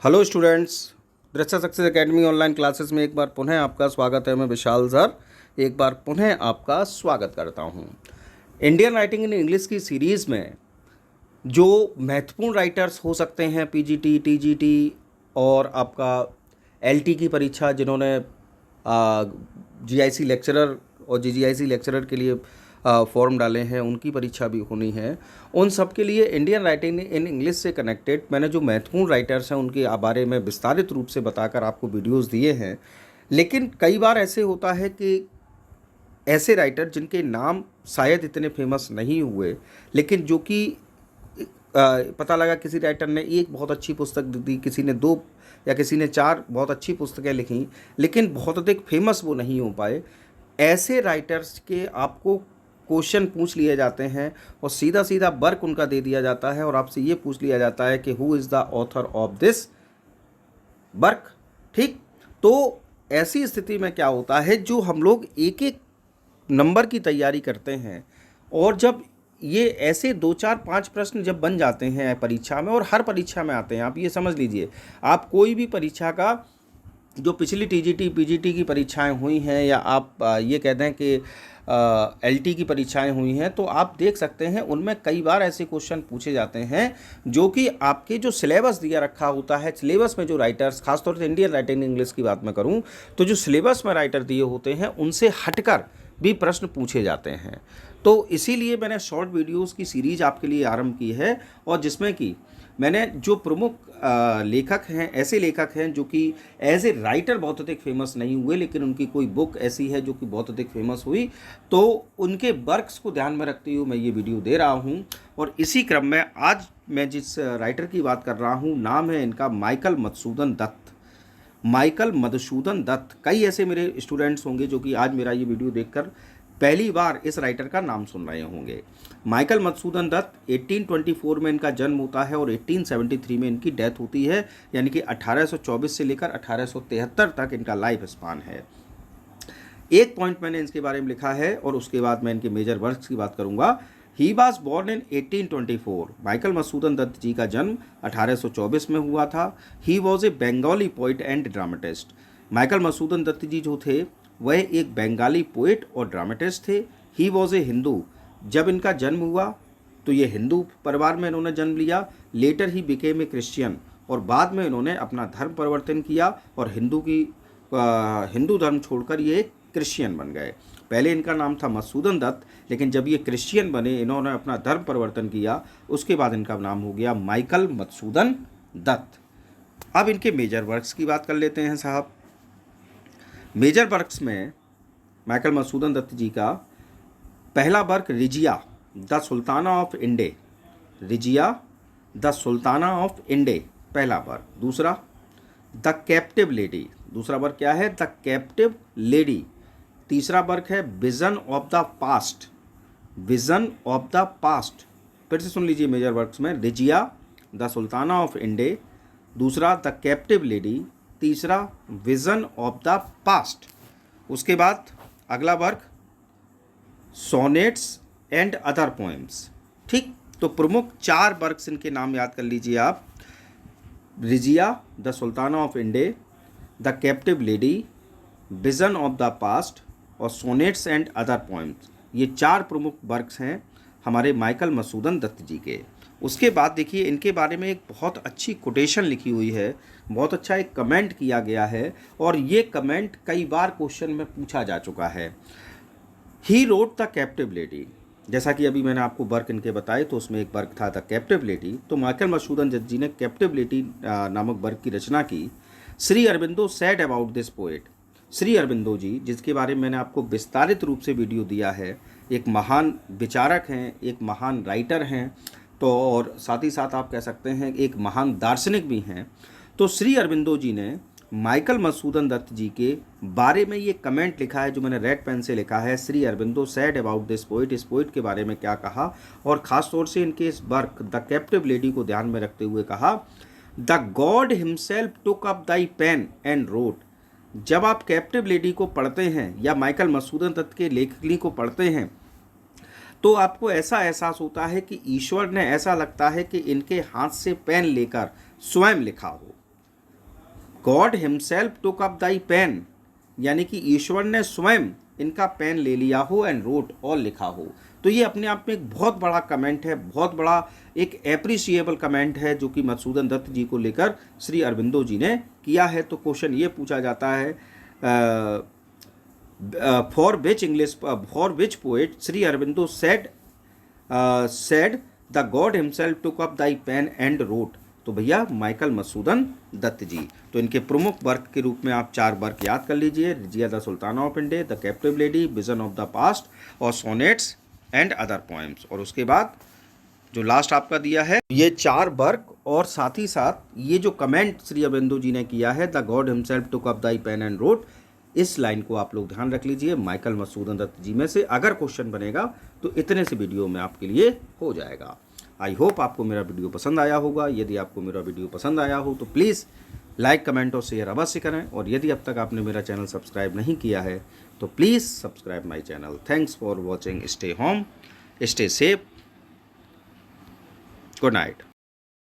Hello students, दृश्य success academy online classes में एक बार पुनः आपका स्वागत है। मैं विशाल सर एक बार पुनः आपका स्वागत करता हूं। इंडियन राइटिंग इन इंग्लिश की सीरीज़ में जो महत्वपूर्ण राइटर्स हो सकते हैं पीजीटी, टीजीटी और आपका एलटी की परीक्षा जिन्होंने जीआईसी लेक्चरर और जीजीआईसी लेक्चरर के लिए फॉर्म डाले हैं, उनकी परीक्षा भी होनी है। उन सब के लिए इंडियन राइटिंग इन इंग्लिश से कनेक्टेड मैंने जो महत्वपूर्ण राइटर्स हैं उनके बारे में विस्तारित रूप से बताकर आपको वीडियोस दिए हैं। लेकिन कई बार ऐसे होता है कि ऐसे राइटर जिनके नाम शायद इतने फेमस नहीं हुए, लेकिन जो कि पता लगा किसी राइटर ने एक बहुत अच्छी पुस्तक दी, किसी ने दो या किसी ने चार बहुत अच्छी पुस्तकें लिखी, लेकिन बहुत अधिक फेमस वो नहीं हो पाए। ऐसे राइटर्स के आपको क्वेश्चन पूछ लिए जाते हैं और सीधा सीधा वर्क उनका दे दिया जाता है और आपसे ये पूछ लिया जाता है कि who is the author of this work. ठीक, तो ऐसी स्थिति में क्या होता है, जो हम लोग एक एक नंबर की तैयारी करते हैं और जब ये ऐसे 2 4 5 प्रश्न जब बन जाते हैं परीक्षा में, और हर परीक्षा में आते हैं, आप ये समझ लीजिए, आप कोई भी परीक्षा का जो पिछली टीजीटी पीजीटी की परीक्षाएं हुई हैं या आप ये कह दें कि एलटी की परीक्षाएं हुई हैं, तो आप देख सकते हैं उनमें कई बार ऐसे क्वेश्चन पूछे जाते हैं जो कि आपके जो सिलेबस दिया रखा होता है, सिलेबस में जो राइटर्स, खासतौर से इंडियन राइटिंग इंग्लिश की बात मैं करूं तो जो सिलेबस में राइटर दिए होते हैं उनसे हटकर भी प्रश्न पूछे जाते हैं। तो इसीलिए मैंने शॉर्ट वीडियोज़ की सीरीज आपके लिए आरंभ की है, और जिसमें कि मैंने जो प्रमुख लेखक हैं, ऐसे लेखक हैं जो कि एज ए राइटर बहुत अधिक फेमस नहीं हुए, लेकिन उनकी कोई बुक ऐसी है जो कि बहुत अधिक फेमस हुई, तो उनके वर्क्स को ध्यान में रखते हुए मैं ये वीडियो दे रहा हूँ। और इसी क्रम में आज मैं जिस राइटर की बात कर रहा हूँ, नाम है इनका माइकल मधुसूदन दत्त। माइकल मधुसूदन दत्त। कई ऐसे मेरे स्टूडेंट्स होंगे जो कि आज मेरा ये वीडियो देखकर पहली बार इस राइटर का नाम सुन रहे होंगे। माइकल मधुसूदन दत्त 1824 में इनका जन्म होता है और 1873 में इनकी डेथ होती है, यानी कि 1824 से लेकर 1873 तक इनका लाइफ स्पान है। एक पॉइंट मैंने इनके बारे में लिखा है और उसके बाद मैं इनके मेजर वर्क्स की बात करूंगा। He was born in 1824। Michael Madhusudan Dutt ji का जन्म 1824 में हुआ था। He was a Bengali poet and dramatist. Michael Madhusudan Dutt ji जो थे वह एक बंगाली पोइट और ड्रामेटिस्ट थे। He was a Hindu. जब इनका जन्म हुआ तो ये हिंदू परिवार में इन्होंने जन्म लिया। Later he became a Christian, और बाद में इन्होंने अपना धर्म परिवर्तन किया और हिंदू धर्म छोड़कर ये क्रिश्चियन बन गए। पहले इनका नाम था मधुसूदन दत्त, लेकिन जब ये क्रिश्चियन बने, इन्होंने अपना धर्म परिवर्तन किया, उसके बाद इनका नाम हो गया माइकल मधुसूदन दत्त। अब इनके मेजर वर्क्स की बात कर लेते हैं साहब। मेजर वर्क्स में माइकल मधुसूदन दत्त जी का पहला work Rizia the Sultana of Inde. Rizia the Sultana of Inde, पहला वर्क। दूसरा द कैप्टिव लेडी। दूसरा वर्क क्या है? The captive lady. तीसरा वर्क है vision of the past. Vision of the past. फिर से सुन लीजिए मेजर वर्क्स में, Rizia the Sultana of Inde, दूसरा द कैप्टिव लेडी, तीसरा विजन ऑफ द पास्ट। उसके बाद अगला work sonnets and other poems. ठीक, तो प्रमुख 4 वर्क्स इनके नाम याद कर लीजिए आप। Rizia the Sultana of Inde, the captive lady, vision of the past और सोनेट्स एंड अदर पोएम्स। ये 4 प्रमुख वर्क्स हैं हमारे माइकल मधुसूदन दत्त जी के। उसके बाद देखिए इनके बारे में एक बहुत अच्छी कोटेशन लिखी हुई है, बहुत अच्छा एक कमेंट किया गया है, और ये कमेंट कई बार क्वेश्चन में पूछा जा चुका है। He wrote the captive lady. जैसा कि अभी मैंने आपको वर्क इनके बताए, तो उसमें एक वर्क था द कैप्टिव लेडी। तो माइकल मधुसूदन दत्त जी ने कैप्टिव लेडी नामक वर्क की रचना की। Shri Aurobindo said about this poet. Shri Aurobindo ji, जिसके बारे में मैंने आपको विस्तारित रूप से वीडियो दिया है, एक महान विचारक हैं, एक महान राइटर हैं, तो और साथ ही साथ आप कह सकते हैं एक महान दार्शनिक भी हैं। तो श्री अरबिंदो जी ने माइकल मधुसूदन दत्त जी के बारे में ये कमेंट लिखा है, जो मैंने रेड पेन से लिखा है। Shri Aurobindo said about this poet. इस पोइट के बारे में क्या कहा, और ख़ास तौर से इनके इस वर्क द कैप्टिव लेडी को ध्यान में रखते हुए कहा, the God himself took up thy pen and wrote. जब आप कैप्टिव लेडी को पढ़ते हैं या माइकल मधुसूदन दत्त के लेखनी को पढ़ते हैं, तो आपको ऐसा एहसास होता है कि ईश्वर ने, ऐसा लगता है कि इनके हाथ से पेन लेकर स्वयं लिखा हो। God himself took up thy pen, यानी कि ईश्वर ने स्वयं इनका पेन ले लिया हो, एंड रोट और लिखा हो। तो ये अपने आप में एक बहुत बड़ा कमेंट है, बहुत बड़ा एक एप्रिशिएबल कमेंट है जो कि मधुसूदन दत्त जी को लेकर श्री अरविंदो जी ने किया है। तो क्वेश्चन ये पूछा जाता है, for which poet Shri Aurobindo said the God himself took up thy pen and wrote. तो भैया माइकल मधुसूदन दत्त जी। तो इनके प्रमुख वर्क के रूप में आप 4 वर्क याद कर लीजिए, regia the Sultana of India, the captive lady, vision of the past और सोनेट्स एंड अदर पोएम्स। और उसके बाद जो लास्ट आपका दिया है ये 4 वर्क, और साथ ही साथ ये जो कमेंट श्री अरविंदो जी ने किया है, the God himself took up thy pen and wrote, इस लाइन को आप लोग ध्यान रख लीजिए माइकल मधुसूदन दत्त जी में से। अगर क्वेश्चन बनेगा तो इतने से वीडियो में आपके लिए हो जाएगा। आई होप आपको मेरा वीडियो पसंद आया होगा। यदि आपको मेरा वीडियो पसंद आया हो तो प्लीज़ लाइक, कमेंट और शेयर अवश्य करें। और यदि अब तक आपने मेरा चैनल सब्सक्राइब नहीं किया है तो please subscribe my channel. Thanks for watching. Stay home, stay safe, good night.